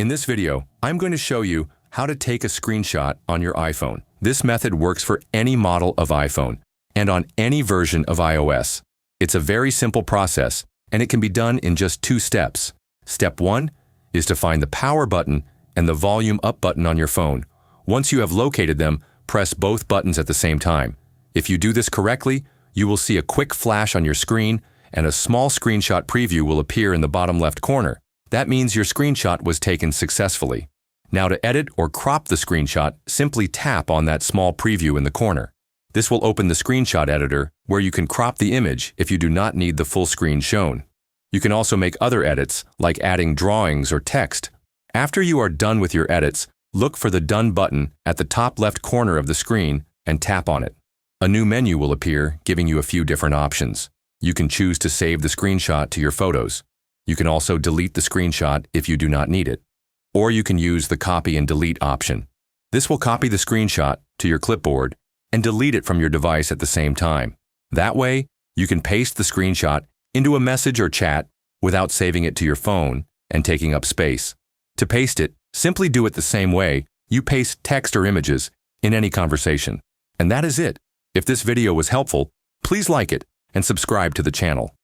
In this video, I'm going to show you how to take a screenshot on your iPhone. This method works for any model of iPhone and on any version of iOS. It's a very simple process, and it can be done in just 2 steps. Step 1 is to find the power button and the volume up button on your phone. Once you have located them, press both buttons at the same time. If you do this correctly, you will see a quick flash on your screen and a small screenshot preview will appear in the bottom left corner. That means your screenshot was taken successfully. Now to edit or crop the screenshot, simply tap on that small preview in the corner. This will open the screenshot editor where you can crop the image if you do not need the full screen shown. You can also make other edits, like adding drawings or text. After you are done with your edits, look for the Done button at the top left corner of the screen and tap on it. A new menu will appear, giving you a few different options. You can choose to save the screenshot to your photos. You can also delete the screenshot if you do not need it. Or you can use the Copy and Delete option. This will copy the screenshot to your clipboard and delete it from your device at the same time. That way, you can paste the screenshot into a message or chat without saving it to your phone and taking up space. To paste it, simply do it the same way you paste text or images in any conversation. And that is it. If this video was helpful, please like it and subscribe to the channel.